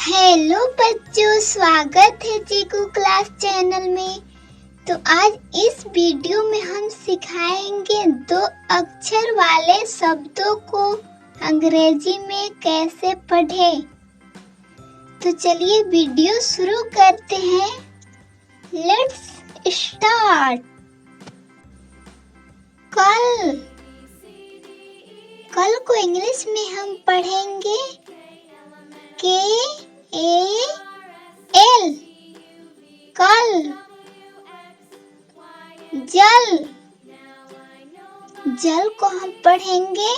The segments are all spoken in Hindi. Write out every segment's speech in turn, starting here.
हेलो बच्चों, स्वागत है चीकू क्लास चैनल में। तो आज इस वीडियो में हम सिखाएंगे 2 अक्षर वाले शब्दों को अंग्रेजी में कैसे पढ़ें। तो चलिए वीडियो शुरू करते हैं। Let's start. कल को इंग्लिश में हम पढ़ेंगे KAL, कल। जल को हम पढ़ेंगे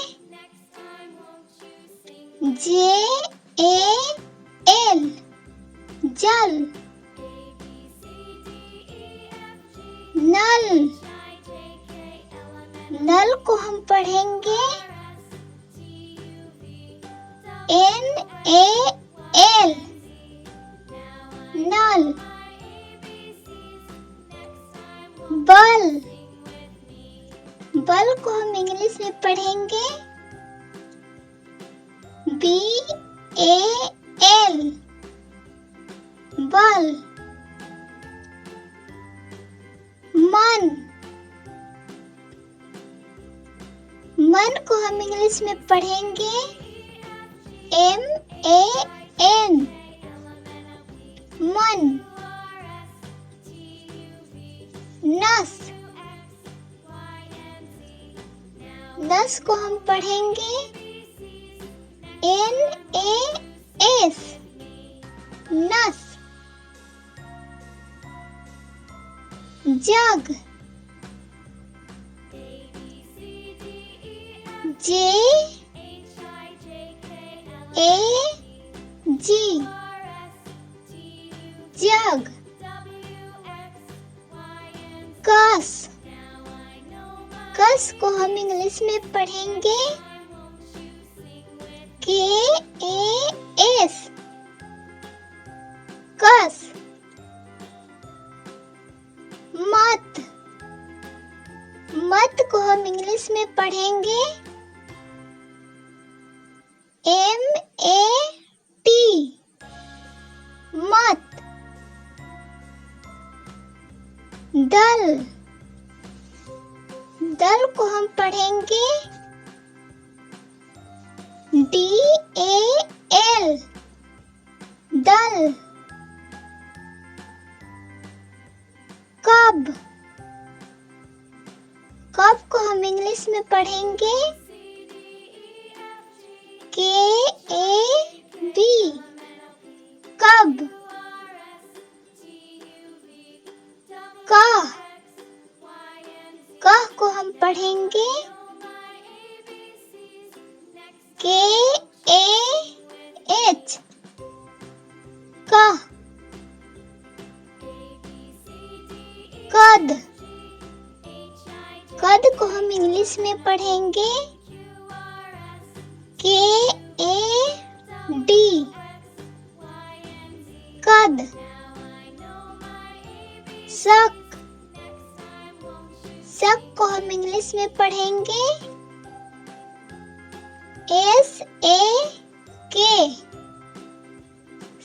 JAL, जल। नल को हम पढ़ेंगे NAL, नल। बल को हम इंग्लिश में पढ़ेंगे BAL, बल। मन को हम इंग्लिश में पढ़ेंगे MAN, मन। नस को हम पढ़ेंगे NAS, नस। जग JAG, जग। कस को हम इंग्लिश में पढ़ेंगे KAS, कस। मत को हम इंग्लिश में पढ़ेंगे MAT, मत। दल को हम पढ़ेंगे DAL, दल। कब को हम इंग्लिश में पढ़ेंगे KAB, कब। कह को हम पढ़ेंगे KAH, कह। कद को हम इंग्लिश में पढ़ेंगे KAD, कद। शक को हम इंग्लिश में पढ़ेंगे SAK,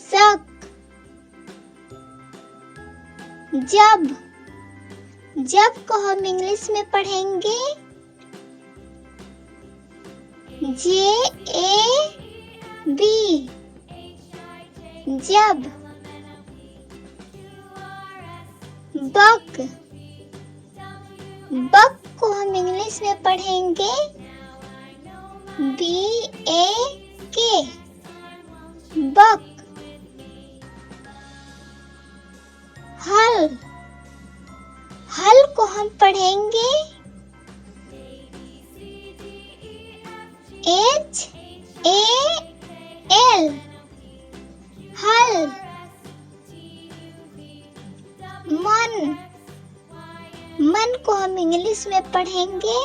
शक। जब को हम इंग्लिश में पढ़ेंगे JAB, जब। बक को हम इंग्लिश में पढ़ेंगे BAK, बक। हल को हम पढ़ेंगे HAL, हल। मन को हम इंग्लिश में पढ़ेंगे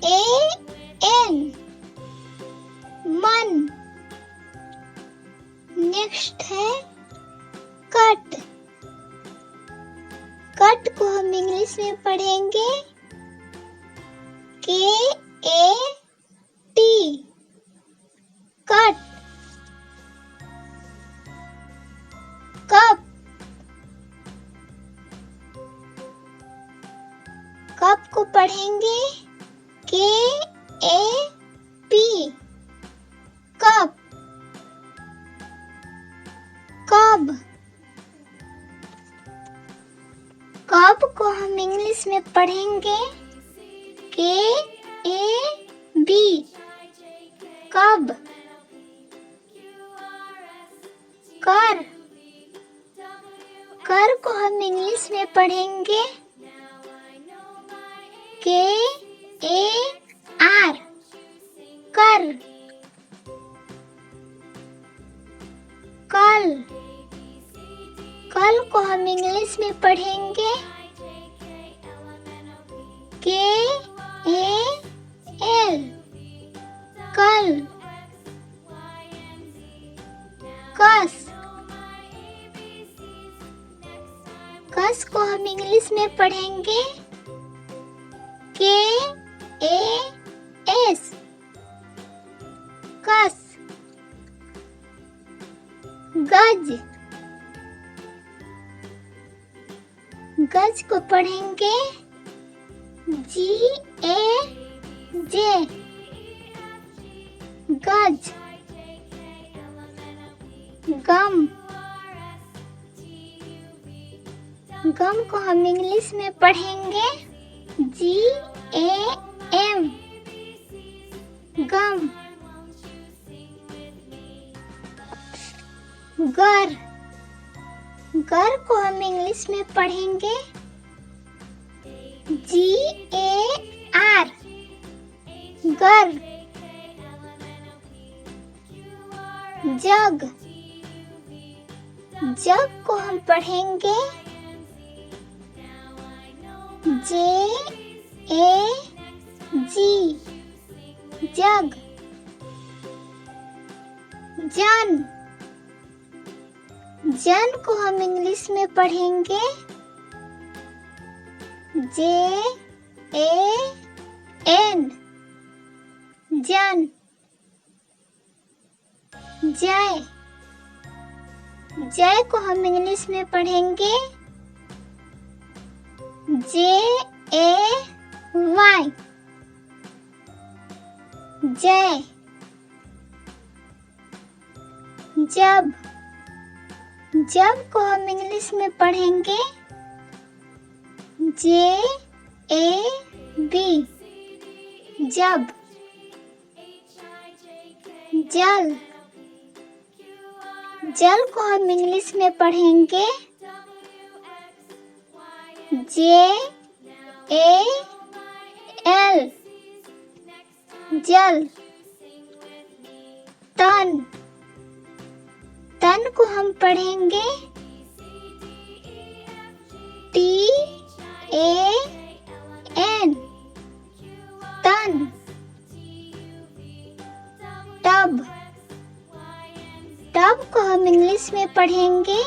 MAN, मन। नेक्स्ट है कट को हम इंग्लिश में पढ़ेंगे KAT, पढ़ेंगे KAP कप। कब। कब को हम इंग्लिश में पढ़ेंगे KAB कब। कर। कर को हम इंग्लिश में पढ़ेंगे KAR कर। कल। कल को हम इंग्लिश में पढ़ेंगे KAL कल। कस। कस को हम इंग्लिश में पढ़ेंगे KAS कस। गज। गज को पढ़ेंगे GAJ गज। गम। गम को हम इंग्लिश में पढ़ेंगे GAM गम। गर। गर को हम इंग्लिश में पढ़ेंगे GAR गर। जग। जग को हम पढ़ेंगे JAG जग। जन। जन को हम इंग्लिश में पढ़ेंगे JAN जन। जय। जय को हम इंग्लिश में पढ़ेंगे JAY जय। जब। जब को हम इंग्लिश में पढ़ेंगे JAB जब। जल। जल को हम इंग्लिश में पढ़ेंगे JAL जल। तन। तन को हम पढ़ेंगे TAN तन। टब। टब को हम इंग्लिश में पढ़ेंगे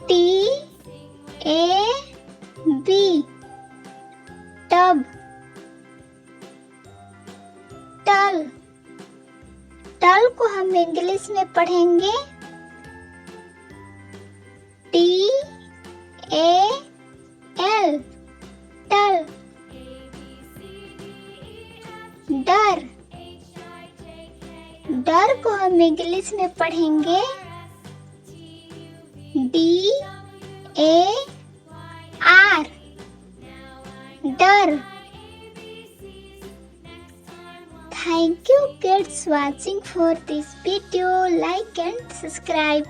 TAB टब। टल। टल को हम इंग्लिश में पढ़ेंगे TAL टल। डर। डर को हम इंग्लिश में पढ़ेंगे DAR डर। Thank you kids watching for this video. Like and subscribe.